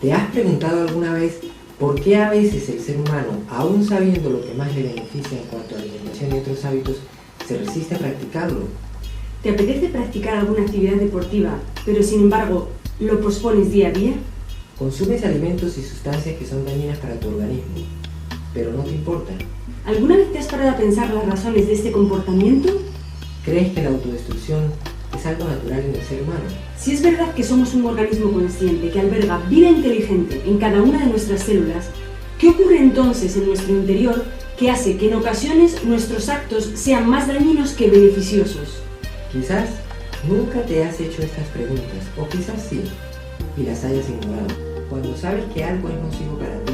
¿Te has preguntado alguna vez por qué a veces el ser humano, aún sabiendo lo que más le beneficia en cuanto a alimentación y otros hábitos, se resiste a practicarlo? ¿Te apetece practicar alguna actividad deportiva, pero sin embargo lo pospones día a día? Consumes alimentos y sustancias que son dañinas para tu organismo, pero no te importa. ¿Alguna vez te has parado a pensar las razones de este comportamiento? ¿Crees que la autodestrucción es algo natural en el ser humano? Si es verdad que somos un organismo consciente que alberga vida inteligente en cada una de nuestras células, ¿qué ocurre entonces en nuestro interior que hace que en ocasiones nuestros actos sean más dañinos que beneficiosos? Quizás nunca te has hecho estas preguntas, o quizás sí, y las hayas ignorado. Cuando sabes que algo es nocivo para ti,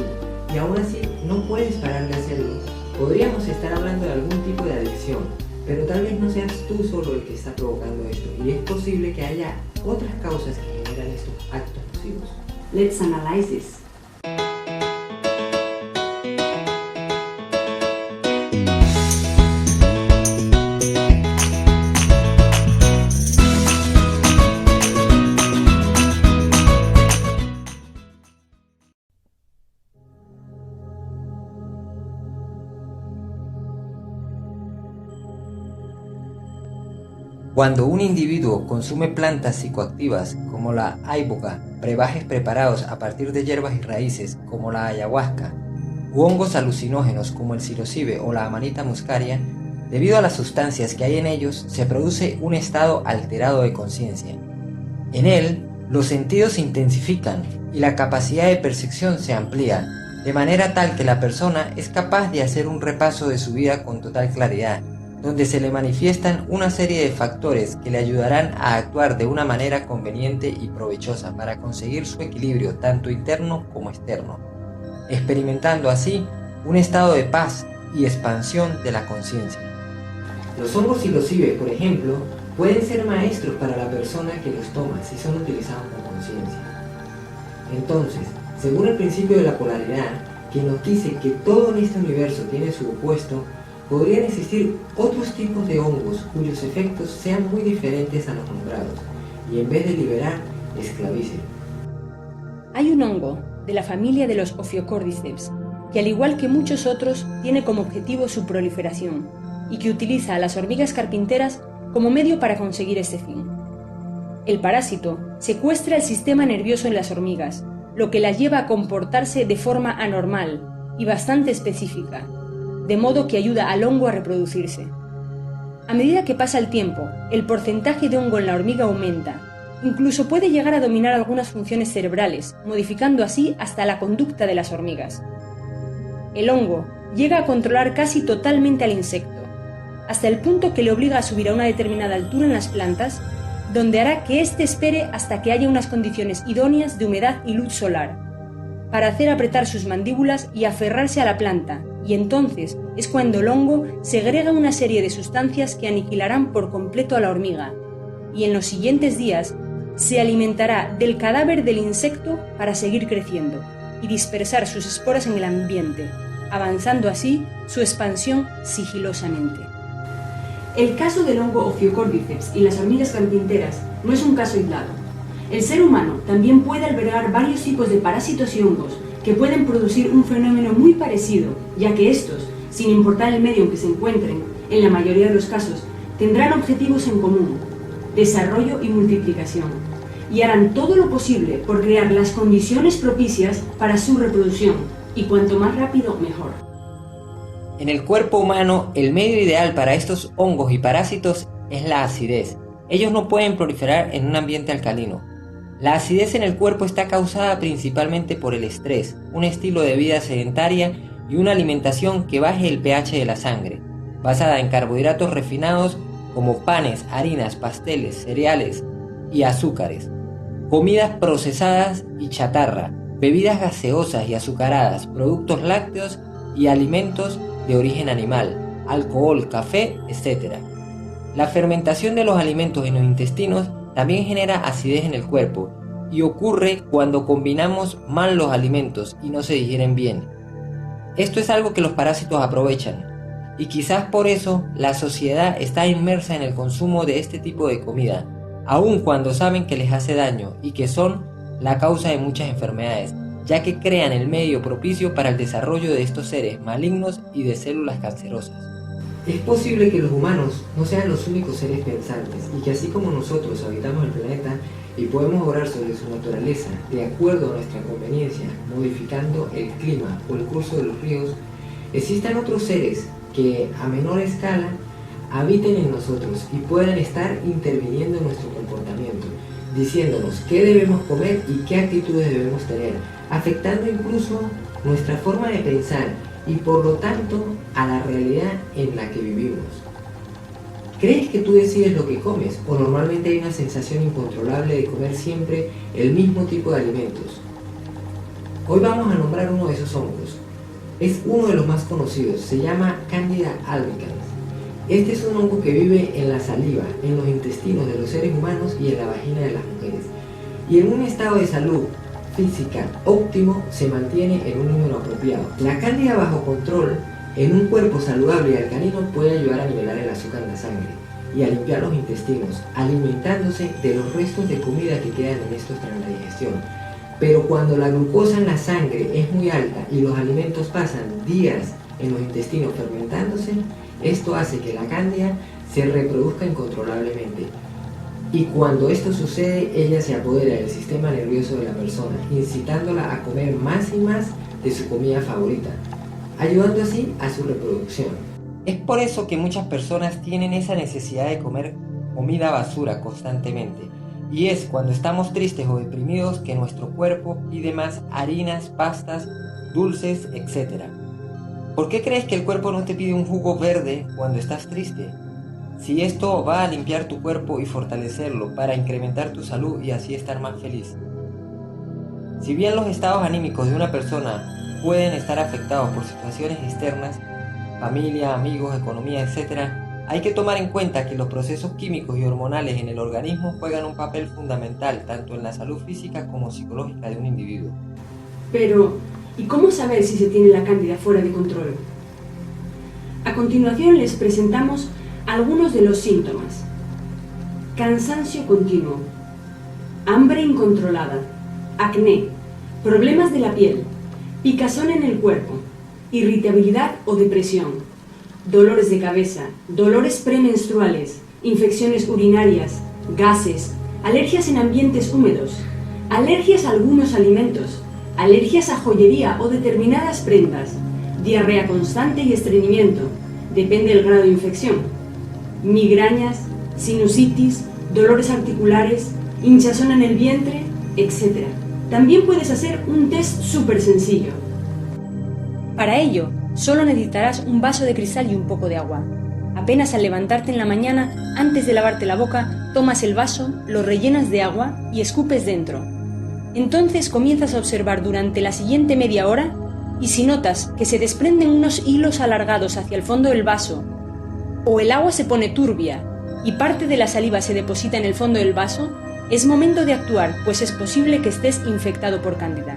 y aún así no puedes parar de hacerlo, podríamos estar hablando de algún tipo de adicción, pero tal vez no seas tú solo el que está provocando esto, y es posible que haya otras causas que generan estos actos nocivos. Let's analyze this. Cuando un individuo consume plantas psicoactivas como la iboga, brebajes preparados a partir de hierbas y raíces como la ayahuasca, u hongos alucinógenos como el psilocibe o la amanita muscaria, debido a las sustancias que hay en ellos, se produce un estado alterado de conciencia. En él, los sentidos se intensifican y la capacidad de percepción se amplía, de manera tal que la persona es capaz de hacer un repaso de su vida con total claridad, donde se le manifiestan una serie de factores que le ayudarán a actuar de una manera conveniente y provechosa para conseguir su equilibrio tanto interno como externo, experimentando así un estado de paz y expansión de la conciencia. Los hongos psilocibe, por ejemplo, pueden ser maestros para la persona que los toma si son utilizados con conciencia. Entonces, según el principio de la polaridad, que nos dice que todo en este universo tiene su opuesto, podrían existir otros tipos de hongos cuyos efectos sean muy diferentes a los nombrados y en vez de liberar, esclavicen. Hay un hongo de la familia de los Ophiocordyceps que, al igual que muchos otros, tiene como objetivo su proliferación y que utiliza a las hormigas carpinteras como medio para conseguir este fin. El parásito secuestra el sistema nervioso en las hormigas, lo que las lleva a comportarse de forma anormal y bastante específica, de modo que ayuda al hongo a reproducirse. A medida que pasa el tiempo, el porcentaje de hongo en la hormiga aumenta, incluso puede llegar a dominar algunas funciones cerebrales, modificando así hasta la conducta de las hormigas. El hongo llega a controlar casi totalmente al insecto, hasta el punto que le obliga a subir a una determinada altura en las plantas, donde hará que éste espere hasta que haya unas condiciones idóneas de humedad y luz solar, para hacer apretar sus mandíbulas y aferrarse a la planta, y entonces es cuando el hongo segrega una serie de sustancias que aniquilarán por completo a la hormiga, y en los siguientes días se alimentará del cadáver del insecto para seguir creciendo y dispersar sus esporas en el ambiente, avanzando así su expansión sigilosamente. El caso del hongo Ophiocordyceps y las hormigas carpinteras no es un caso aislado. El ser humano también puede albergar varios tipos de parásitos y hongos que pueden producir un fenómeno muy parecido, ya que estos, sin importar el medio en que se encuentren, en la mayoría de los casos, tendrán objetivos en común: desarrollo y multiplicación, y harán todo lo posible por crear las condiciones propicias para su reproducción, y cuanto más rápido, mejor. En el cuerpo humano, el medio ideal para estos hongos y parásitos es la acidez. Ellos no pueden proliferar en un ambiente alcalino. La acidez en el cuerpo está causada principalmente por el estrés, un estilo de vida sedentaria y una alimentación que baje el pH de la sangre, basada en carbohidratos refinados como panes, harinas, pasteles, cereales y azúcares, comidas procesadas y chatarra, bebidas gaseosas y azucaradas, productos lácteos y alimentos de origen animal, alcohol, café, etc. La fermentación de los alimentos en los intestinos también genera acidez en el cuerpo y ocurre cuando combinamos mal los alimentos y no se digieren bien. Esto es algo que los parásitos aprovechan y quizás por eso la sociedad está inmersa en el consumo de este tipo de comida, aun cuando saben que les hace daño y que son la causa de muchas enfermedades, ya que crean el medio propicio para el desarrollo de estos seres malignos y de células cancerosas. Es posible que los humanos no sean los únicos seres pensantes y que así como nosotros habitamos el planeta y podemos obrar sobre su naturaleza de acuerdo a nuestra conveniencia, modificando el clima o el curso de los ríos, existan otros seres que a menor escala habiten en nosotros y puedan estar interviniendo en nuestro comportamiento, diciéndonos qué debemos comer y qué actitudes debemos tener, afectando incluso nuestra forma de pensar y por lo tanto a la realidad en la que vivimos. ¿Crees que tú decides lo que comes o normalmente hay una sensación incontrolable de comer siempre el mismo tipo de alimentos? Hoy vamos a nombrar uno de esos hongos. Es uno de los más conocidos, se llama Candida albicans. Este es un hongo que vive en la saliva, en los intestinos de los seres humanos y en la vagina de las mujeres. Y en un estado de salud física óptimo se mantiene en un número apropiado. La cándida bajo control en un cuerpo saludable y alcalino puede ayudar a nivelar el azúcar en la sangre y a limpiar los intestinos, alimentándose de los restos de comida que quedan en estos tras la digestión. Pero cuando la glucosa en la sangre es muy alta y los alimentos pasan días en los intestinos fermentándose, esto hace que la cándida se reproduzca incontrolablemente. Y cuando esto sucede, ella se apodera del sistema nervioso de la persona, incitándola a comer más y más de su comida favorita, ayudando así a su reproducción. Es por eso que muchas personas tienen esa necesidad de comer comida basura constantemente. Y es cuando estamos tristes o deprimidos que nuestro cuerpo pide más harinas, pastas, dulces, etc. ¿Por qué crees que el cuerpo no te pide un jugo verde cuando estás triste? Si esto va a limpiar tu cuerpo y fortalecerlo para incrementar tu salud y así estar más feliz. Si bien los estados anímicos de una persona pueden estar afectados por situaciones externas, familia, amigos, economía, etc., hay que tomar en cuenta que los procesos químicos y hormonales en el organismo juegan un papel fundamental tanto en la salud física como psicológica de un individuo. Pero, ¿y cómo saber si se tiene la cándida fuera de control? A continuación les presentamos algunos de los síntomas: cansancio continuo, hambre incontrolada, acné, problemas de la piel, picazón en el cuerpo, irritabilidad o depresión, dolores de cabeza, dolores premenstruales, infecciones urinarias, gases, alergias en ambientes húmedos, alergias a algunos alimentos, alergias a joyería o determinadas prendas, diarrea constante y estreñimiento, depende del grado de infección, migrañas, sinusitis, dolores articulares, hinchazón en el vientre, etc. También puedes hacer un test súper sencillo. Para ello, solo necesitarás un vaso de cristal y un poco de agua. Apenas al levantarte en la mañana, antes de lavarte la boca, tomas el vaso, lo rellenas de agua y escupes dentro. Entonces comienzas a observar durante la siguiente media hora y si notas que se desprenden unos hilos alargados hacia el fondo del vaso o el agua se pone turbia y parte de la saliva se deposita en el fondo del vaso, es momento de actuar, pues es posible que estés infectado por cándida.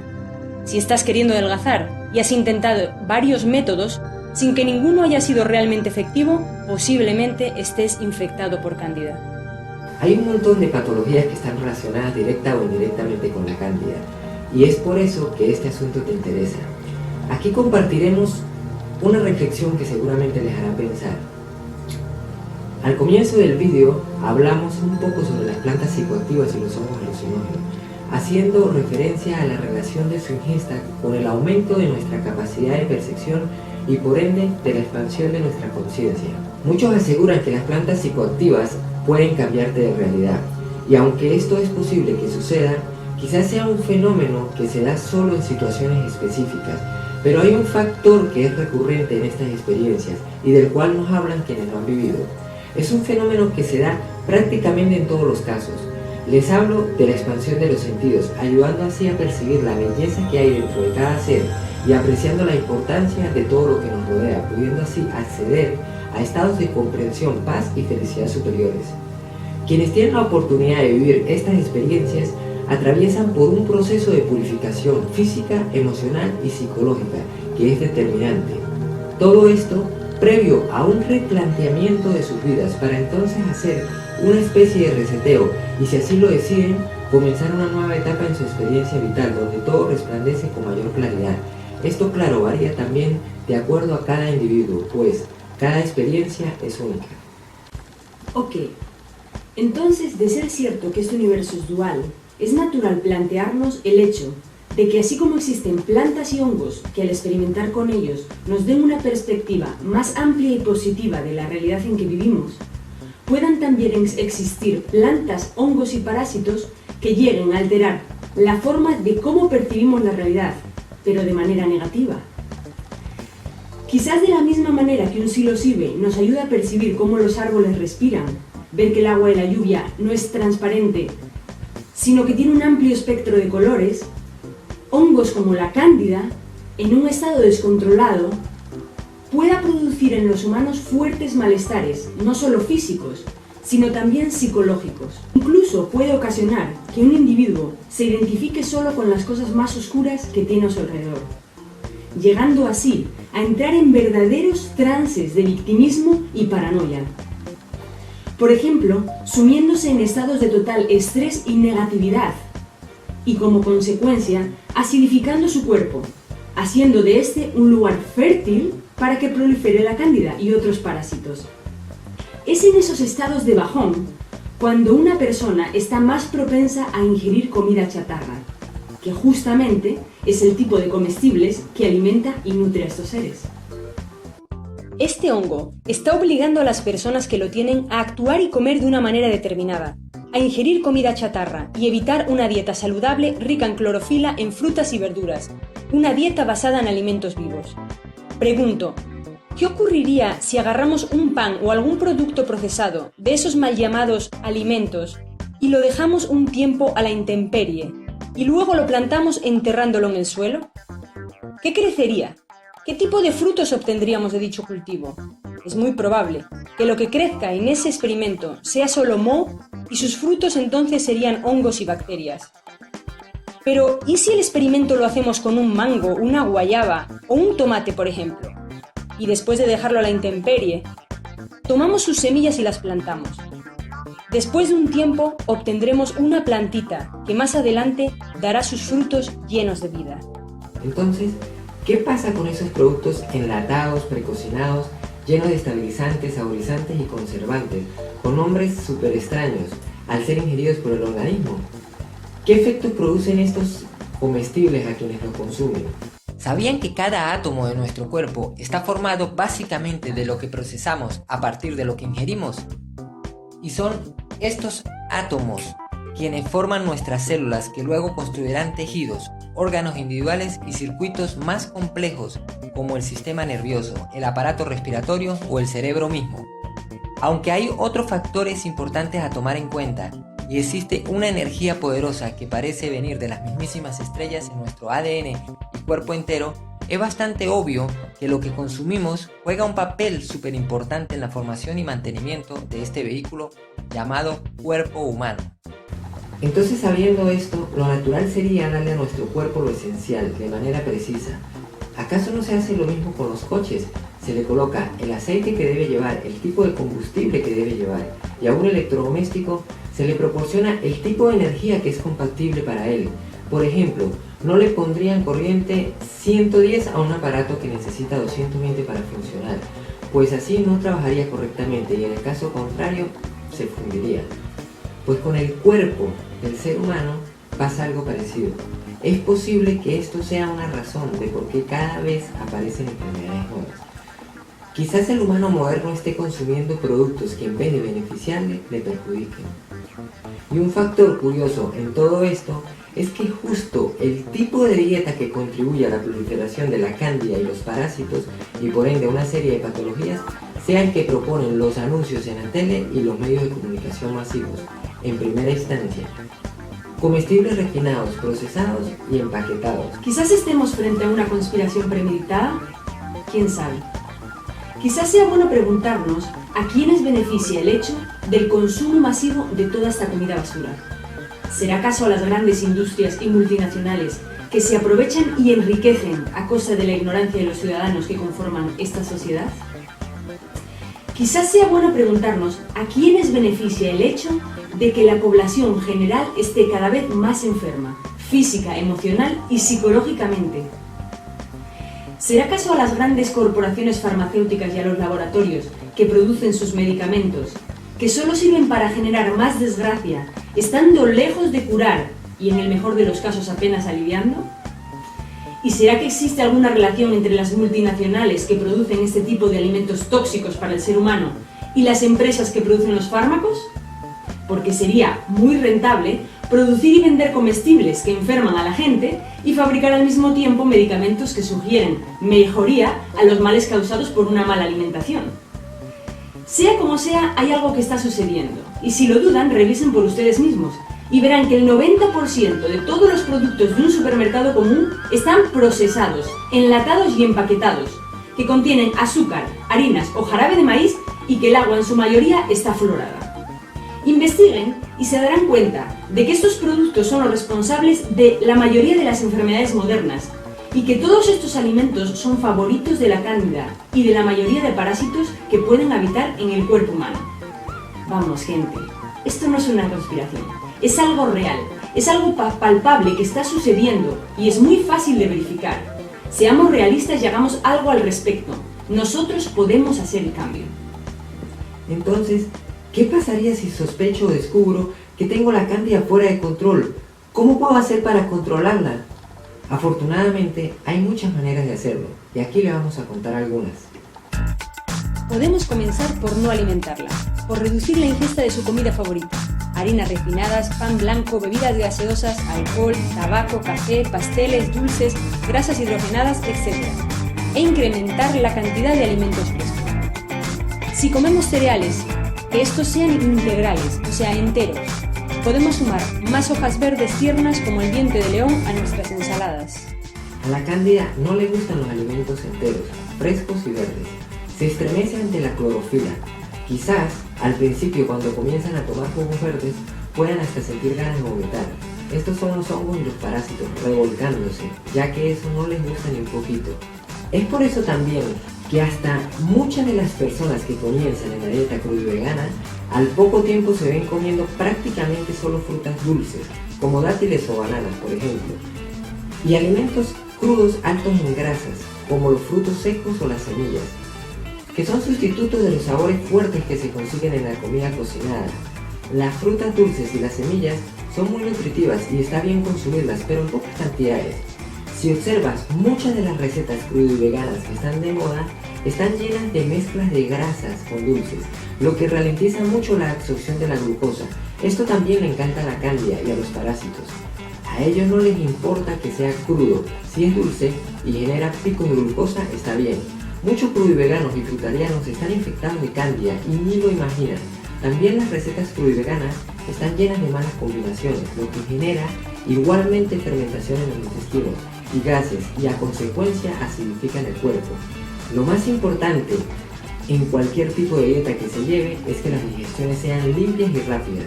Si estás queriendo adelgazar y has intentado varios métodos sin que ninguno haya sido realmente efectivo, posiblemente estés infectado por cándida. Hay un montón de patologías que están relacionadas directa o indirectamente con la cándida, y es por eso que este asunto te interesa. Aquí compartiremos una reflexión que seguramente les hará pensar. Al comienzo del vídeo hablamos un poco sobre las plantas psicoactivas y los hongos alucinógenos, haciendo referencia a la relación de su ingesta con el aumento de nuestra capacidad de percepción y por ende de la expansión de nuestra conciencia. Muchos aseguran que las plantas psicoactivas pueden cambiarte de realidad, y aunque esto es posible que suceda, quizás sea un fenómeno que se da solo en situaciones específicas, pero hay un factor que es recurrente en estas experiencias y del cual nos hablan quienes lo han vivido. Es un fenómeno que se da prácticamente en todos los casos. Les hablo de la expansión de los sentidos, ayudando así a percibir la belleza que hay dentro de cada ser y apreciando la importancia de todo lo que nos rodea, pudiendo así acceder a estados de comprensión, paz y felicidad superiores. Quienes tienen la oportunidad de vivir estas experiencias atraviesan por un proceso de purificación física, emocional y psicológica que es determinante. Todo esto previo a un replanteamiento de sus vidas para entonces hacer una especie de reseteo y si así lo deciden, comenzar una nueva etapa en su experiencia vital, donde todo resplandece con mayor claridad. Esto, claro, varía también de acuerdo a cada individuo, pues cada experiencia es única. Ok, entonces, de ser cierto que este universo es dual, es natural plantearnos el hecho de que así como existen plantas y hongos que al experimentar con ellos nos den una perspectiva más amplia y positiva de la realidad en que vivimos, puedan también existir plantas, hongos y parásitos que lleguen a alterar la forma de cómo percibimos la realidad, pero de manera negativa. Quizás de la misma manera que un psilocibe nos ayuda a percibir cómo los árboles respiran, ver que el agua de la lluvia no es transparente, sino que tiene un amplio espectro de colores, hongos como la cándida, en un estado descontrolado, pueda producir en los humanos fuertes malestares, no solo físicos, sino también psicológicos. Incluso puede ocasionar que un individuo se identifique solo con las cosas más oscuras que tiene a su alrededor, llegando así a entrar en verdaderos trances de victimismo y paranoia. Por ejemplo, sumiéndose en estados de total estrés y negatividad, y como consecuencia, acidificando su cuerpo, haciendo de este un lugar fértil para que prolifere la cándida y otros parásitos. Es en esos estados de bajón cuando una persona está más propensa a ingerir comida chatarra, que justamente es el tipo de comestibles que alimenta y nutre a estos seres. Este hongo está obligando a las personas que lo tienen a actuar y comer de una manera determinada, a ingerir comida chatarra y evitar una dieta saludable rica en clorofila, en frutas y verduras, una dieta basada en alimentos vivos. Pregunto, ¿qué ocurriría si agarramos un pan o algún producto procesado de esos mal llamados alimentos y lo dejamos un tiempo a la intemperie y luego lo plantamos enterrándolo en el suelo? ¿Qué crecería? ¿Qué tipo de frutos obtendríamos de dicho cultivo? Es muy probable que lo que crezca en ese experimento sea solo moho y sus frutos entonces serían hongos y bacterias. Pero, ¿y si el experimento lo hacemos con un mango, una guayaba o un tomate, por ejemplo? Y después de dejarlo a la intemperie, tomamos sus semillas y las plantamos. Después de un tiempo obtendremos una plantita que más adelante dará sus frutos llenos de vida. Entonces, ¿qué pasa con esos productos enlatados, precocinados, llenos de estabilizantes, saborizantes y conservantes, con nombres súper extraños, al ser ingeridos por el organismo? ¿Qué efectos producen estos comestibles a quienes los consumen? ¿Sabían que cada átomo de nuestro cuerpo está formado básicamente de lo que procesamos a partir de lo que ingerimos? Y son estos átomos quienes forman nuestras células que luego construirán tejidos, órganos individuales y circuitos más complejos como el sistema nervioso, el aparato respiratorio o el cerebro mismo. Aunque hay otros factores importantes a tomar en cuenta y existe una energía poderosa que parece venir de las mismísimas estrellas en nuestro ADN y cuerpo entero, es bastante obvio que lo que consumimos juega un papel súper importante en la formación y mantenimiento de este vehículo llamado cuerpo humano. Entonces, sabiendo esto, lo natural sería darle a nuestro cuerpo lo esencial, de manera precisa. ¿Acaso no se hace lo mismo con los coches? Se le coloca el aceite que debe llevar, el tipo de combustible que debe llevar, y a un electrodoméstico se le proporciona el tipo de energía que es compatible para él. Por ejemplo, no le pondrían corriente 110 a un aparato que necesita 220 para funcionar, pues así no trabajaría correctamente y en el caso contrario se fundiría. Pues con el cuerpo del ser humano pasa algo parecido. Es posible que esto sea una razón de por qué cada vez aparecen enfermedades nuevas. Quizás el humano moderno esté consumiendo productos que en vez de beneficiarle, le perjudiquen. Y un factor curioso en todo esto es que justo el tipo de dieta que contribuye a la proliferación de la cándida y los parásitos, y por ende una serie de patologías, sea el que proponen los anuncios en la tele y los medios de comunicación masivos, en primera instancia. Comestibles refinados, procesados y empaquetados. Quizás estemos frente a una conspiración premeditada, quién sabe. Quizás sea bueno preguntarnos a quiénes beneficia el hecho del consumo masivo de toda esta comida basura. ¿Será acaso a las grandes industrias y multinacionales que se aprovechan y enriquecen a costa de la ignorancia de los ciudadanos que conforman esta sociedad? Quizás sea bueno preguntarnos a quiénes beneficia el hecho de que la población general esté cada vez más enferma, física, emocional y psicológicamente. ¿Será acaso a las grandes corporaciones farmacéuticas y a los laboratorios que producen sus medicamentos, que solo sirven para generar más desgracia, estando lejos de curar y en el mejor de los casos apenas aliviando? ¿Y será que existe alguna relación entre las multinacionales que producen este tipo de alimentos tóxicos para el ser humano y las empresas que producen los fármacos? Porque sería muy rentable producir y vender comestibles que enferman a la gente y fabricar al mismo tiempo medicamentos que sugieren mejoría a los males causados por una mala alimentación. Sea como sea, hay algo que está sucediendo, y si lo dudan, revisen por ustedes mismos, y verán que el 90% de todos los productos de un supermercado común están procesados, enlatados y empaquetados, que contienen azúcar, harinas o jarabe de maíz y que el agua en su mayoría está fluorada. Investiguen y se darán cuenta de que estos productos son los responsables de la mayoría de las enfermedades modernas y que todos estos alimentos son favoritos de la cándida y de la mayoría de parásitos que pueden habitar en el cuerpo humano. Vamos, gente, esto no es una conspiración, es algo real, es algo palpable que está sucediendo y es muy fácil de verificar. Seamos realistas y hagamos algo al respecto. Nosotros podemos hacer el cambio. Entonces, ¿qué pasaría si sospecho o descubro que tengo la cándida fuera de control? ¿Cómo puedo hacer para controlarla? Afortunadamente, hay muchas maneras de hacerlo, y aquí le vamos a contar algunas. Podemos comenzar por no alimentarla, por reducir la ingesta de su comida favorita. Harinas refinadas, pan blanco, bebidas gaseosas, alcohol, tabaco, café, pasteles, dulces, grasas hidrogenadas, etc. E incrementar la cantidad de alimentos frescos. Si comemos cereales, que estos sean integrales, o sea, enteros. Podemos sumar más hojas verdes tiernas como el diente de león a nuestras ensaladas. A la cándida no le gustan los alimentos enteros, frescos y verdes. Se estremece ante la clorofila. Quizás, al principio, cuando comienzan a tomar jugos verdes, puedan hasta sentir ganas de vomitar. Estos son los hongos y los parásitos revolcándose, ya que eso no les gusta ni un poquito. Es por eso también que hasta muchas de las personas que comienzan en la dieta crudo y vegana, al poco tiempo se ven comiendo prácticamente solo frutas dulces, como dátiles o bananas, por ejemplo, y alimentos crudos altos en grasas, como los frutos secos o las semillas, que son sustitutos de los sabores fuertes que se consiguen en la comida cocinada. Las frutas dulces y las semillas son muy nutritivas y está bien consumirlas, pero en pocas cantidades. Si observas, muchas de las recetas crudo y veganas que están de moda están llenas de mezclas de grasas con dulces, lo que ralentiza mucho la absorción de la glucosa. Esto también le encanta a la cándida y a los parásitos. A ellos no les importa que sea crudo, si es dulce y genera picos de glucosa está bien. Muchos crudo y veganos y frutarianos están infectados de cándida y ni lo imaginan. También las recetas crudo y veganas están llenas de malas combinaciones, lo que genera igualmente fermentación en los intestinos y gases, y a consecuencia acidifican el cuerpo. Lo más importante en cualquier tipo de dieta que se lleve es que las digestiones sean limpias y rápidas,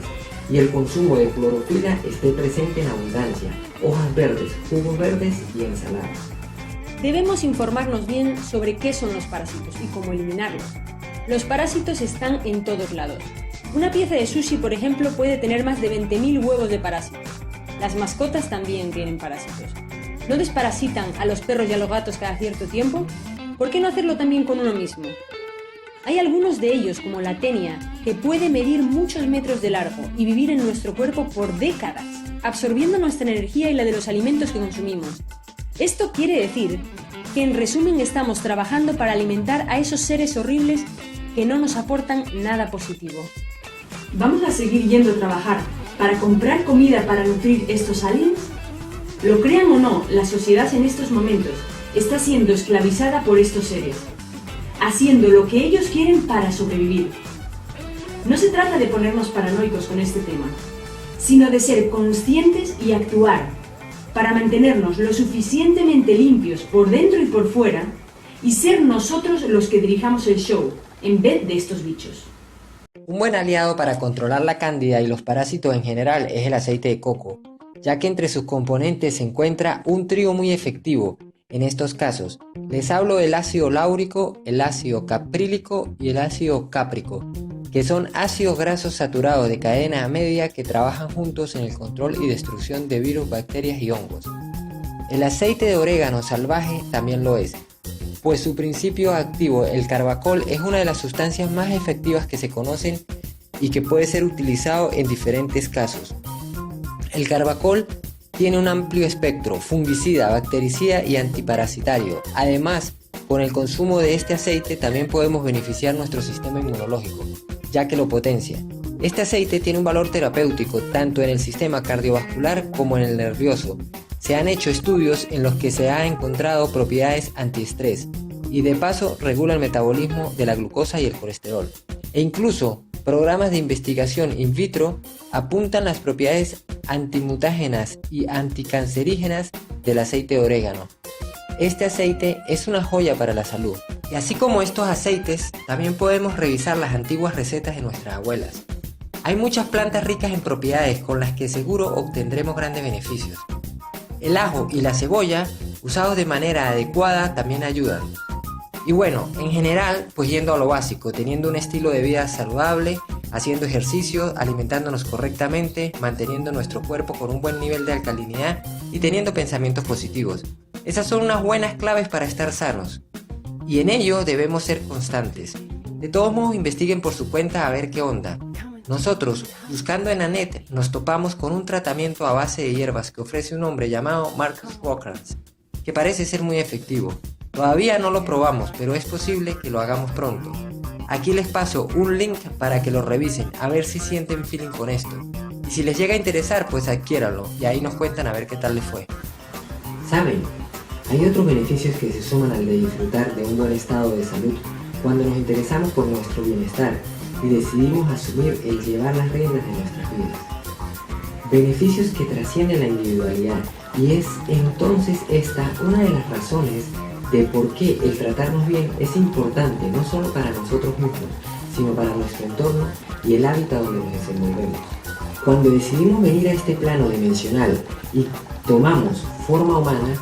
y el consumo de clorofila esté presente en abundancia, hojas verdes, jugos verdes y ensaladas. Debemos informarnos bien sobre qué son los parásitos y cómo eliminarlos. Los parásitos están en todos lados. Una pieza de sushi, por ejemplo, puede tener más de 20.000 huevos de parásitos. Las mascotas también tienen parásitos. ¿No desparasitan a los perros y a los gatos cada cierto tiempo? ¿Por qué no hacerlo también con uno mismo? Hay algunos de ellos, como la tenia, que puede medir muchos metros de largo y vivir en nuestro cuerpo por décadas, absorbiendo nuestra energía y la de los alimentos que consumimos. Esto quiere decir que, en resumen, estamos trabajando para alimentar a esos seres horribles que no nos aportan nada positivo. ¿Vamos a seguir yendo a trabajar para comprar comida para nutrir estos aliens? Lo crean o no, la sociedad en estos momentos está siendo esclavizada por estos seres, haciendo lo que ellos quieren para sobrevivir. No se trata de ponernos paranoicos con este tema, sino de ser conscientes y actuar para mantenernos lo suficientemente limpios por dentro y por fuera y ser nosotros los que dirijamos el show en vez de estos bichos. Un buen aliado para controlar la cándida y los parásitos en general es el aceite de coco, ya que entre sus componentes se encuentra un trío muy efectivo en estos casos, Les hablo del ácido láurico, el ácido caprílico y el ácido cáprico, que son ácidos grasos saturados de cadena media que trabajan juntos en el control y destrucción de virus, bacterias y hongos. El aceite de orégano salvaje también lo es, pues su principio activo, el carbacol, es una de las sustancias más efectivas que se conocen y que puede ser utilizado en diferentes casos. El carbacol tiene un amplio espectro, fungicida, bactericida y antiparasitario. Además, con el consumo de este aceite también podemos beneficiar nuestro sistema inmunológico, ya que lo potencia. Este aceite tiene un valor terapéutico tanto en el sistema cardiovascular como en el nervioso. Se han hecho estudios en los que se han encontrado propiedades antiestrés y de paso regula el metabolismo de la glucosa y el colesterol. E incluso programas de investigación in vitro apuntan las propiedades antimutágenas y anticancerígenas del aceite de orégano. Este aceite es una joya para la salud. Y así como estos aceites, también podemos revisar las antiguas recetas de nuestras abuelas. Hay muchas plantas ricas en propiedades con las que seguro obtendremos grandes beneficios. El ajo y la cebolla, usados de manera adecuada, también ayudan. Y bueno, en general, pues yendo a lo básico, teniendo un estilo de vida saludable, haciendo ejercicio, alimentándonos correctamente, manteniendo nuestro cuerpo con un buen nivel de alcalinidad y teniendo pensamientos positivos. Esas son unas buenas claves para estar sanos. Y en ello debemos ser constantes. De todos modos, investiguen por su cuenta a ver qué onda. Nosotros, buscando en la net, nos topamos con un tratamiento a base de hierbas que ofrece un hombre llamado Marcus Rockrans, que parece ser muy efectivo. Todavía no lo probamos, pero es posible que lo hagamos pronto. Aquí les paso un link para que lo revisen, a ver si sienten feeling con esto. Y si les llega a interesar, pues adquiéranlo, y ahí nos cuentan a ver qué tal les fue. ¿Saben? Hay otros beneficios que se suman al de disfrutar de un buen estado de salud cuando nos interesamos por nuestro bienestar y decidimos asumir el llevar las riendas de nuestras vidas. Beneficios que trascienden la individualidad, y es entonces esta una de las razones de por qué el tratarnos bien es importante no solo para nosotros mismos, sino para nuestro entorno y el hábitat donde nos desenvolvemos. Cuando decidimos venir a este plano dimensional y tomamos forma humana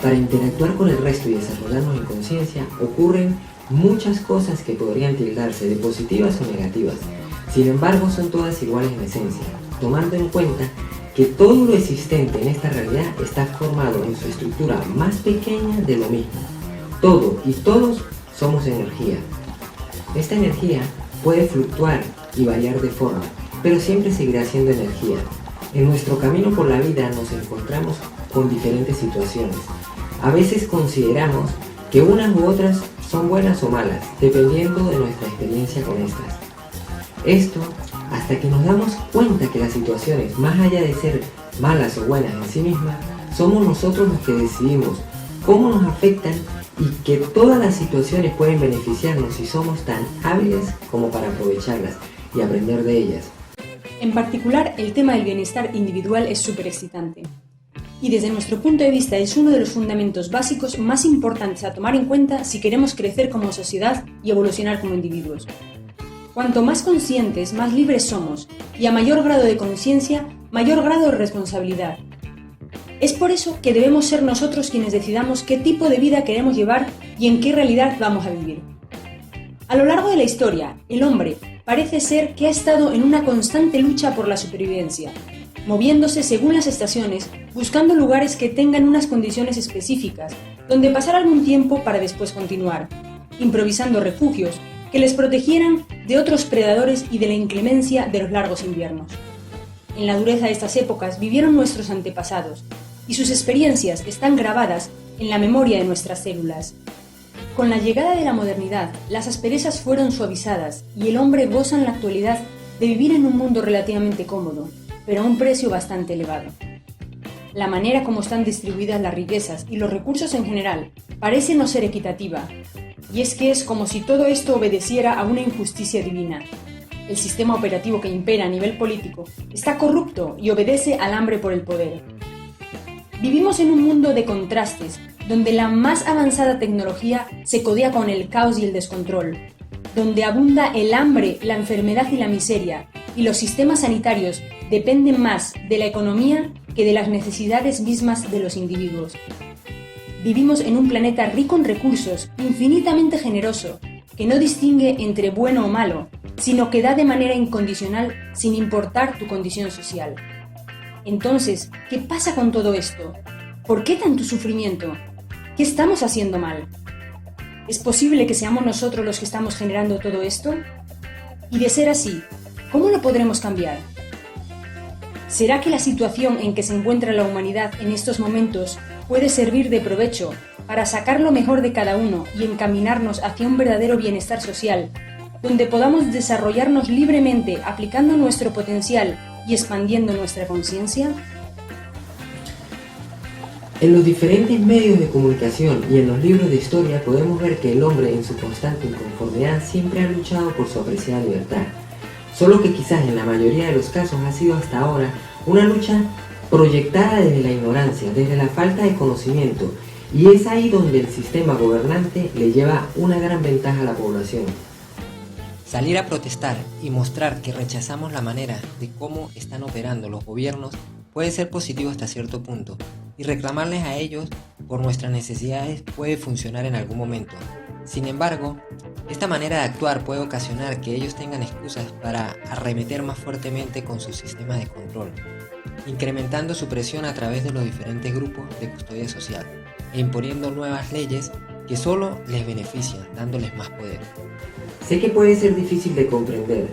para interactuar con el resto y desarrollarnos en conciencia, ocurren muchas cosas que podrían tildarse de positivas o negativas. Sin embargo, son todas iguales en esencia, tomando en cuenta que todo lo existente en esta realidad está formado en su estructura más pequeña de lo mismo. Todo y todos somos energía. Esta energía puede fluctuar y variar de forma, pero siempre seguirá siendo energía. En nuestro camino por la vida nos encontramos con diferentes situaciones. A veces consideramos que unas u otras son buenas o malas, dependiendo de nuestra experiencia con estas. Esto hasta que nos damos cuenta que las situaciones, más allá de ser malas o buenas en sí mismas, somos nosotros los que decidimos cómo nos afectan y que todas las situaciones pueden beneficiarnos si somos tan hábiles como para aprovecharlas y aprender de ellas. En particular, el tema del bienestar individual es súper excitante. Y desde nuestro punto de vista es uno de los fundamentos básicos más importantes a tomar en cuenta si queremos crecer como sociedad y evolucionar como individuos. Cuanto más conscientes, más libres somos, y a mayor grado de conciencia, mayor grado de responsabilidad. Es por eso que debemos ser nosotros quienes decidamos qué tipo de vida queremos llevar y en qué realidad vamos a vivir. A lo largo de la historia, el hombre parece ser que ha estado en una constante lucha por la supervivencia, moviéndose según las estaciones, buscando lugares que tengan unas condiciones específicas, donde pasar algún tiempo para después continuar, improvisando refugios que les protegieran de otros predadores y de la inclemencia de los largos inviernos. En la dureza de estas épocas vivieron nuestros antepasados, y sus experiencias están grabadas en la memoria de nuestras células. Con la llegada de la modernidad, las asperezas fueron suavizadas y el hombre goza en la actualidad de vivir en un mundo relativamente cómodo, pero a un precio bastante elevado. La manera como están distribuidas las riquezas y los recursos en general parece no ser equitativa, y es que es como si todo esto obedeciera a una injusticia divina. El sistema operativo que impera a nivel político está corrupto y obedece al hambre por el poder. Vivimos en un mundo de contrastes, donde la más avanzada tecnología se codea con el caos y el descontrol, donde abunda el hambre, la enfermedad y la miseria, y los sistemas sanitarios dependen más de la economía que de las necesidades mismas de los individuos. vivimos en un planeta rico en recursos, infinitamente generoso, que no distingue entre bueno o malo, sino que da de manera incondicional sin importar tu condición social. Entonces, ¿qué pasa con todo esto? ¿Por qué tanto sufrimiento? ¿Qué estamos haciendo mal? ¿Es posible que seamos nosotros los que estamos generando todo esto? Y de ser así, ¿cómo lo podremos cambiar? ¿Será que la situación en que se encuentra la humanidad en estos momentos puede servir de provecho para sacar lo mejor de cada uno y encaminarnos hacia un verdadero bienestar social, donde podamos desarrollarnos libremente aplicando nuestro potencial y expandiendo nuestra conciencia? En los diferentes medios de comunicación y en los libros de historia podemos ver que el hombre en su constante inconformidad siempre ha luchado por su apreciada libertad, solo que quizás en la mayoría de los casos ha sido hasta ahora una lucha proyectada desde la ignorancia, desde la falta de conocimiento, y es ahí donde el sistema gobernante le lleva una gran ventaja a la población. Salir a protestar y mostrar que rechazamos la manera de cómo están operando los gobiernos puede ser positivo hasta cierto punto, y reclamarles a ellos por nuestras necesidades puede funcionar en algún momento. Sin embargo, esta manera de actuar puede ocasionar que ellos tengan excusas para arremeter más fuertemente con sus sistemas de control, incrementando su presión a través de los diferentes grupos de custodia social e imponiendo nuevas leyes que solo les benefician, dándoles más poder. Sé que puede ser difícil de comprender,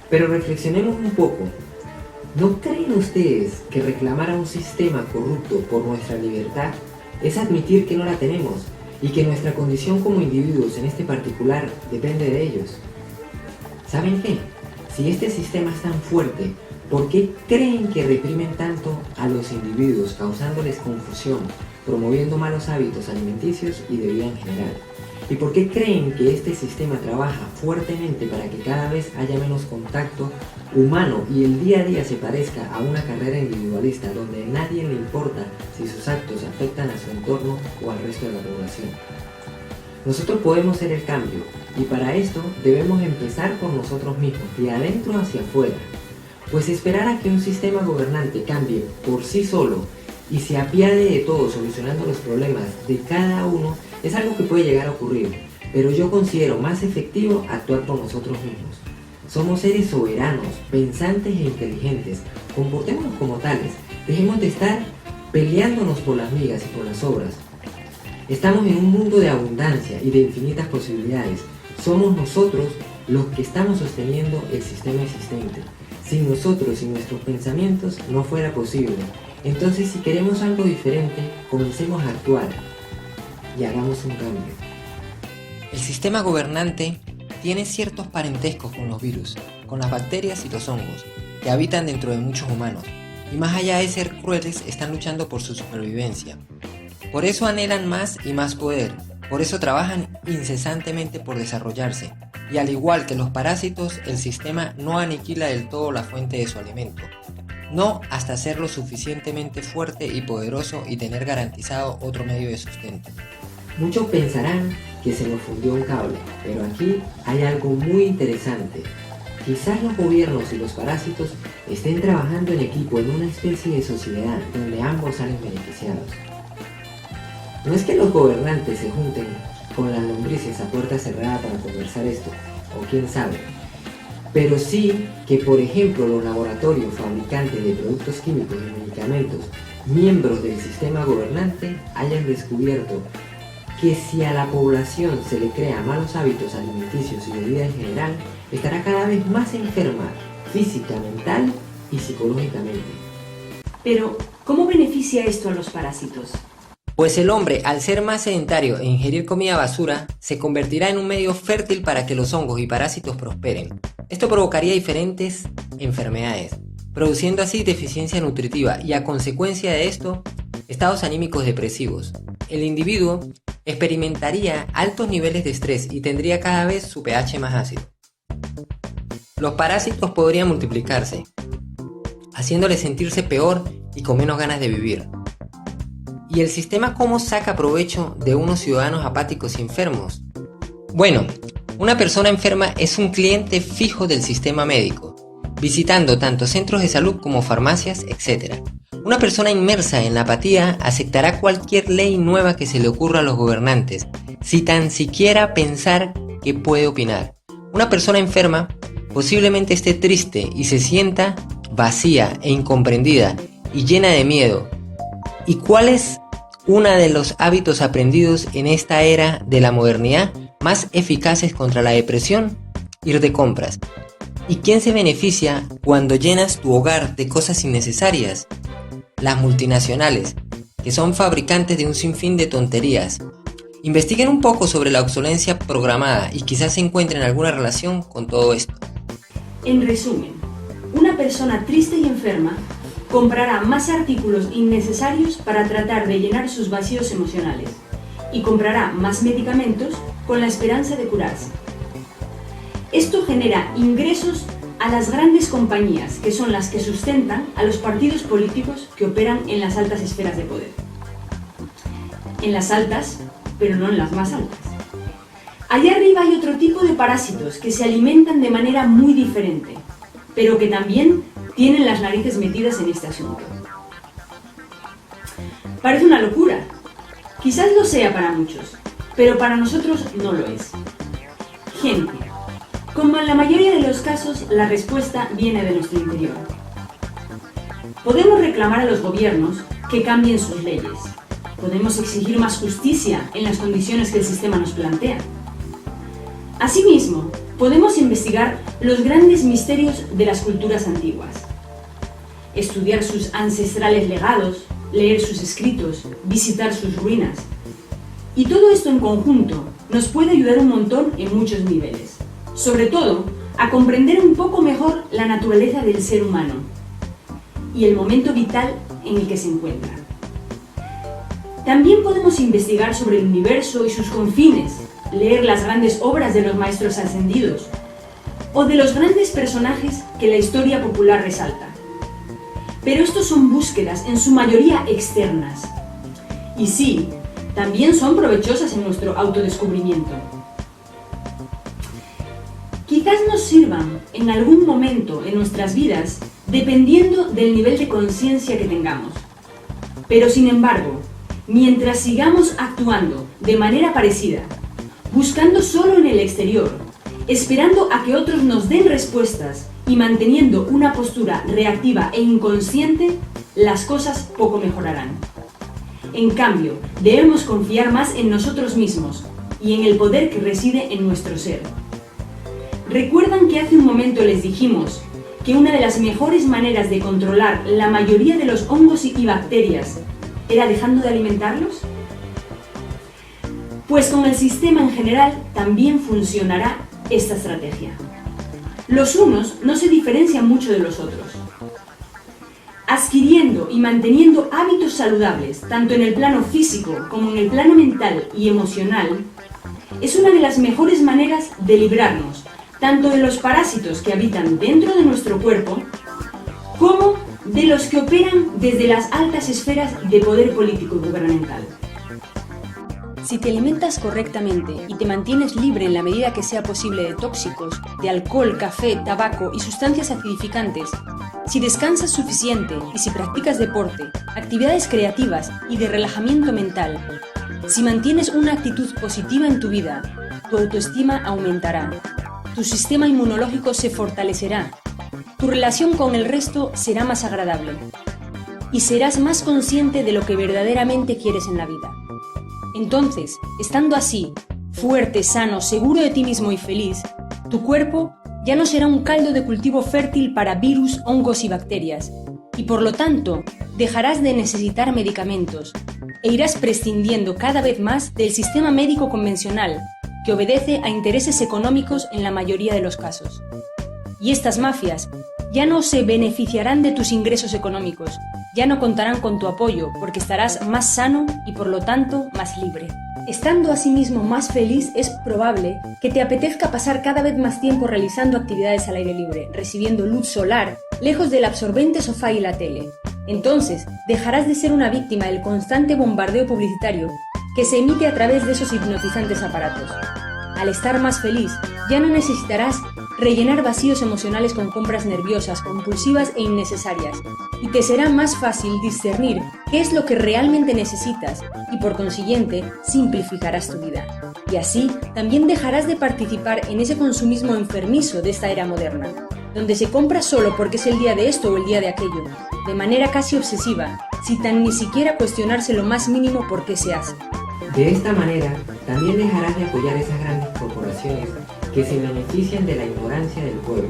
pero reflexionemos un poco. ¿No creen ustedes que reclamar a un sistema corrupto por nuestra libertad es admitir que no la tenemos y que nuestra condición como individuos en este particular depende de ellos? ¿Saben qué? Si este sistema es tan fuerte, ¿por qué creen que reprimen tanto a los individuos, causándoles confusión, promoviendo malos hábitos alimenticios y de vida en general? ¿Y por qué creen que este sistema trabaja fuertemente para que cada vez haya menos contacto humano y el día a día se parezca a una carrera individualista donde a nadie le importa si sus actos afectan a su entorno o al resto de la población? Nosotros podemos ser el cambio, y para esto debemos empezar por nosotros mismos, de adentro hacia afuera, pues esperar a que un sistema gobernante cambie por sí solo y se apiade de todo solucionando los problemas de cada uno es algo que puede llegar a ocurrir, pero yo considero más efectivo actuar por nosotros mismos. Somos seres soberanos, pensantes e inteligentes, comportémonos como tales, dejemos de estar peleándonos por las migas y por las obras. Estamos en un mundo de abundancia y de infinitas posibilidades, somos nosotros los que estamos sosteniendo el sistema existente. Sin nosotros y nuestros pensamientos no fuera posible. Entonces, si queremos algo diferente, comencemos a actuar y hagamos un cambio. El sistema gobernante tiene ciertos parentescos con los virus, con las bacterias y los hongos, que habitan dentro de muchos humanos, y más allá de ser crueles, están luchando por su supervivencia. Por eso anhelan más y más poder, por eso trabajan incesantemente por desarrollarse, y al igual que los parásitos, el sistema no aniquila del todo la fuente de su alimento, no hasta hacerlo suficientemente fuerte y poderoso y tener garantizado otro medio de sustento. Muchos pensarán que se nos fundió un cable, pero aquí hay algo muy interesante. Quizás los gobiernos y los parásitos estén trabajando en equipo en una especie de sociedad donde ambos salen beneficiados. No es que los gobernantes se junten con las lombrices a puerta cerrada para conversar esto, o quién sabe, pero sí que, por ejemplo, los laboratorios fabricantes de productos químicos y medicamentos, miembros del sistema gobernante, hayan descubierto que si a la población se le crea malos hábitos alimenticios y de vida en general, estará cada vez más enferma física, mental y psicológicamente. Pero, ¿cómo beneficia esto a los parásitos? Pues el hombre, al ser más sedentario e ingerir comida basura, se convertirá en un medio fértil para que los hongos y parásitos prosperen. Esto provocaría diferentes enfermedades, produciendo así deficiencia nutritiva y, a consecuencia de esto, estados anímicos depresivos. El individuo experimentaría altos niveles de estrés y tendría cada vez su pH más ácido. Los parásitos podrían multiplicarse, haciéndoles sentirse peor y con menos ganas de vivir. ¿Y el sistema cómo saca provecho de unos ciudadanos apáticos y enfermos? Bueno, una persona enferma es un cliente fijo del sistema médico, visitando tanto centros de salud como farmacias, etc. Una persona inmersa en la apatía aceptará cualquier ley nueva que se le ocurra a los gobernantes, sin tan siquiera pensar que puede opinar. Una persona enferma posiblemente esté triste y se sienta vacía e incomprendida y llena de miedo. ¿Y cuál es uno de los hábitos aprendidos en esta era de la modernidad más eficaces contra la depresión? Ir de compras. ¿Y quién se beneficia cuando llenas tu hogar de cosas innecesarias? Las multinacionales, que son fabricantes de un sinfín de tonterías. Investiguen un poco sobre la obsolencia programada y quizás encuentren alguna relación con todo esto. En resumen, una persona triste y enferma comprará más artículos innecesarios para tratar de llenar sus vacíos emocionales y comprará más medicamentos con la esperanza de curarse. Esto genera ingresos a las grandes compañías, que son las que sustentan a los partidos políticos que operan en las altas esferas de poder. En las altas, pero no en las más altas. Allá arriba hay otro tipo de parásitos que se alimentan de manera muy diferente, pero que también tienen las narices metidas en este asunto. Parece una locura. Quizás lo sea para muchos, pero para nosotros no lo es. Gente. Como en la mayoría de los casos, la respuesta viene de nuestro interior. Podemos reclamar a los gobiernos que cambien sus leyes. Podemos exigir más justicia en las condiciones que el sistema nos plantea. Asimismo, podemos investigar los grandes misterios de las culturas antiguas. Estudiar sus ancestrales legados, leer sus escritos, visitar sus ruinas. Y todo esto en conjunto nos puede ayudar un montón en muchos niveles. Sobre todo, a comprender un poco mejor la naturaleza del ser humano y el momento vital en el que se encuentra. También podemos investigar sobre el universo y sus confines, leer las grandes obras de los maestros ascendidos o de los grandes personajes que la historia popular resalta. Pero estos son búsquedas en su mayoría externas. Y sí, también son provechosas en nuestro autodescubrimiento. Quizás nos sirvan en algún momento en nuestras vidas dependiendo del nivel de conciencia que tengamos. Pero sin embargo, mientras sigamos actuando de manera parecida, buscando solo en el exterior, esperando a que otros nos den respuestas y manteniendo una postura reactiva e inconsciente, las cosas poco mejorarán. En cambio, debemos confiar más en nosotros mismos y en el poder que reside en nuestro ser. ¿Recuerdan que hace un momento les dijimos que una de las mejores maneras de controlar la mayoría de los hongos y bacterias era dejando de alimentarlos? Pues con el sistema en general también funcionará esta estrategia. Los unos no se diferencian mucho de los otros. Adquiriendo y manteniendo hábitos saludables, tanto en el plano físico como en el plano mental y emocional, es una de las mejores maneras de librarnos tanto de los parásitos que habitan dentro de nuestro cuerpo, como de los que operan desde las altas esferas de poder político y gubernamental. Si te alimentas correctamente y te mantienes libre en la medida que sea posible de tóxicos, de alcohol, café, tabaco y sustancias acidificantes, si descansas suficiente y si practicas deporte, actividades creativas y de relajamiento mental, si mantienes una actitud positiva en tu vida, tu autoestima aumentará. Tu sistema inmunológico se fortalecerá, tu relación con el resto será más agradable y serás más consciente de lo que verdaderamente quieres en la vida. Entonces, estando así, fuerte, sano, seguro de ti mismo y feliz, tu cuerpo ya no será un caldo de cultivo fértil para virus, hongos y bacterias, y por lo tanto, dejarás de necesitar medicamentos e irás prescindiendo cada vez más del sistema médico convencional, que obedece a intereses económicos en la mayoría de los casos. Y estas mafias ya no se beneficiarán de tus ingresos económicos, ya no contarán con tu apoyo porque estarás más sano y por lo tanto más libre. Estando asimismo más feliz, es probable que te apetezca pasar cada vez más tiempo realizando actividades al aire libre, recibiendo luz solar, lejos del absorbente sofá y la tele. Entonces, dejarás de ser una víctima del constante bombardeo publicitario que se emite a través de esos hipnotizantes aparatos. Al estar más feliz, ya no necesitarás rellenar vacíos emocionales con compras nerviosas, compulsivas e innecesarias, y te será más fácil discernir qué es lo que realmente necesitas y por consiguiente simplificarás tu vida. Y así también dejarás de participar en ese consumismo enfermizo de esta era moderna, donde se compra solo porque es el día de esto o el día de aquello, de manera casi obsesiva, sin tan ni siquiera cuestionarse lo más mínimo por qué se hace. De esta manera, también dejarás de apoyar esas grandes corporaciones que se benefician de la ignorancia del pueblo.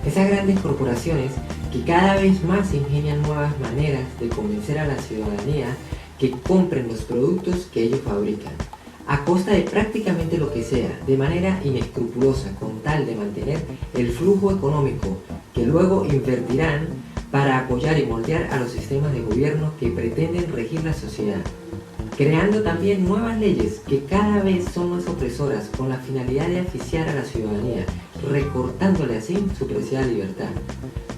Esas grandes corporaciones que cada vez más ingenian nuevas maneras de convencer a la ciudadanía que compren los productos que ellos fabrican, a costa de prácticamente lo que sea, de manera inescrupulosa, con tal de mantener el flujo económico que luego invertirán para apoyar y moldear a los sistemas de gobierno que pretenden regir la sociedad, creando también nuevas leyes que cada vez son más opresoras con la finalidad de asfixiar a la ciudadanía, recortándole así su preciada libertad.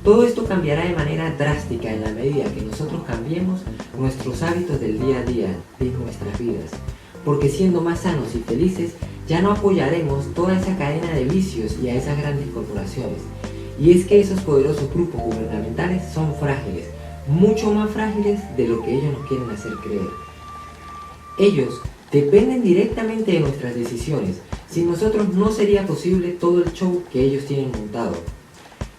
Todo esto cambiará de manera drástica en la medida que nosotros cambiemos nuestros hábitos del día a día de nuestras vidas, porque siendo más sanos y felices ya no apoyaremos toda esa cadena de vicios y a esas grandes corporaciones. Y es que esos poderosos grupos gubernamentales son frágiles, mucho más frágiles de lo que ellos nos quieren hacer creer. Ellos dependen directamente de nuestras decisiones. Sin nosotros no sería posible todo el show que ellos tienen montado.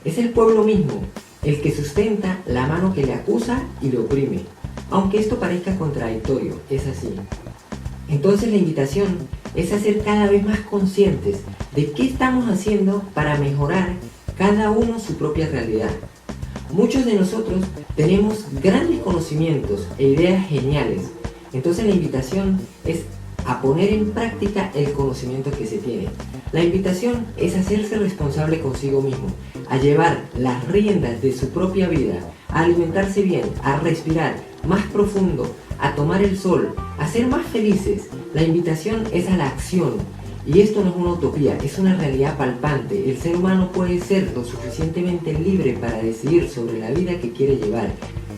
Es el pueblo mismo el que sustenta la mano que le acusa y le oprime. Aunque esto parezca contradictorio, es así. Entonces la invitación es a ser cada vez más conscientes de qué estamos haciendo para mejorar cada uno su propia realidad. Muchos de nosotros tenemos grandes conocimientos e ideas geniales. Entonces la invitación es a poner en práctica el conocimiento que se tiene. La invitación es hacerse responsable consigo mismo, a llevar las riendas de su propia vida, a alimentarse bien, a respirar más profundo, a tomar el sol, a ser más felices. La invitación es a la acción. Y esto no es una utopía, es una realidad palpante. El ser humano puede ser lo suficientemente libre para decidir sobre la vida que quiere llevar.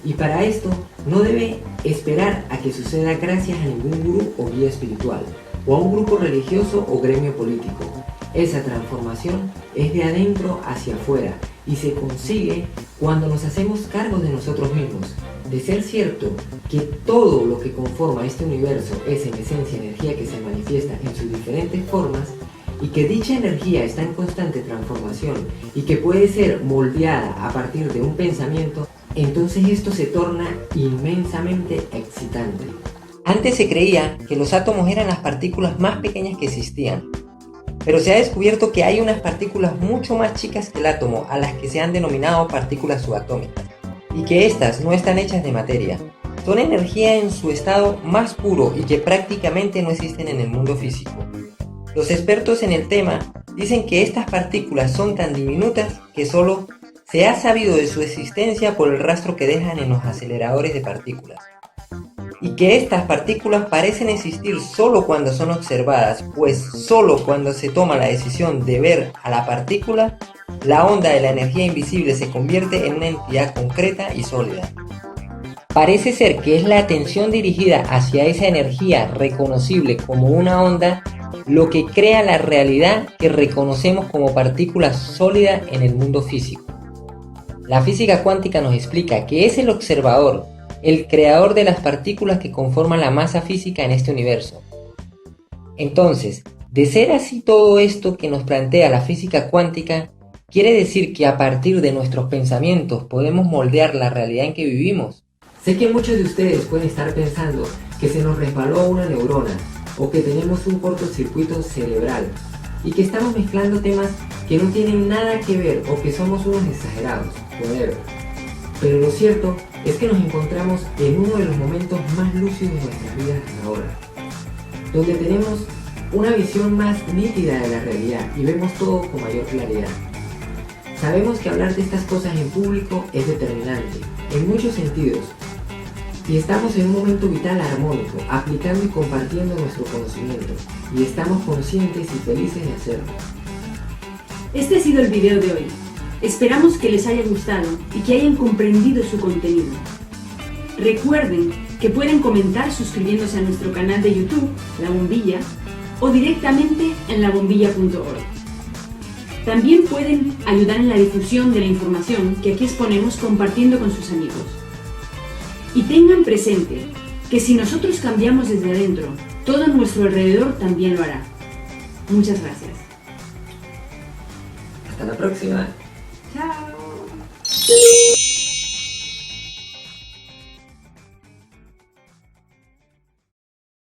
Y para esto no debe esperar a que suceda gracias a ningún gurú o guía espiritual, o a un grupo religioso o gremio político. Esa transformación es de adentro hacia afuera y se consigue cuando nos hacemos cargo de nosotros mismos. De ser cierto que todo lo que conforma este universo es en esencia energía que se manifiesta en sus diferentes formas, y que dicha energía está en constante transformación y que puede ser moldeada a partir de un pensamiento, entonces esto se torna inmensamente excitante. Antes se creía que los átomos eran las partículas más pequeñas que existían, pero se ha descubierto que hay unas partículas mucho más chicas que el átomo, a las que se han denominado partículas subatómicas, y que estas no están hechas de materia, son energía en su estado más puro y que prácticamente no existen en el mundo físico. Los expertos en el tema dicen que estas partículas son tan diminutas que solo se ha sabido de su existencia por el rastro que dejan en los aceleradores de partículas, y que estas partículas parecen existir solo cuando son observadas, pues solo cuando se toma la decisión de ver a la partícula, la onda de la energía invisible se convierte en una entidad concreta y sólida. Parece ser que es la atención dirigida hacia esa energía reconocible como una onda lo que crea la realidad que reconocemos como partícula sólida en el mundo físico. La física cuántica nos explica que es el observador, el creador de las partículas que conforman la masa física en este universo. Entonces, de ser así todo esto que nos plantea la física cuántica, quiere decir que a partir de nuestros pensamientos podemos moldear la realidad en que vivimos. Sé que muchos de ustedes pueden estar pensando que se nos resbaló una neurona o que tenemos un cortocircuito cerebral y que estamos mezclando temas que no tienen nada que ver o que somos unos exagerados, whatever. Pero lo cierto es que nos encontramos en uno de los momentos más lúcidos de nuestras vidas hasta ahora, donde tenemos una visión más nítida de la realidad y vemos todo con mayor claridad. Sabemos que hablar de estas cosas en público es determinante, en muchos sentidos, y estamos en un momento vital armónico, aplicando y compartiendo nuestro conocimiento, y estamos conscientes y felices de hacerlo. Este ha sido el video de hoy. Esperamos que les haya gustado y que hayan comprendido su contenido. Recuerden que pueden comentar suscribiéndose a nuestro canal de YouTube, La Bombilla, o directamente en labombilla.org. También pueden ayudar en la difusión de la información que aquí exponemos compartiendo con sus amigos. Y tengan presente que si nosotros cambiamos desde adentro, todo a nuestro alrededor también lo hará. Muchas gracias. Hasta la próxima. Chao.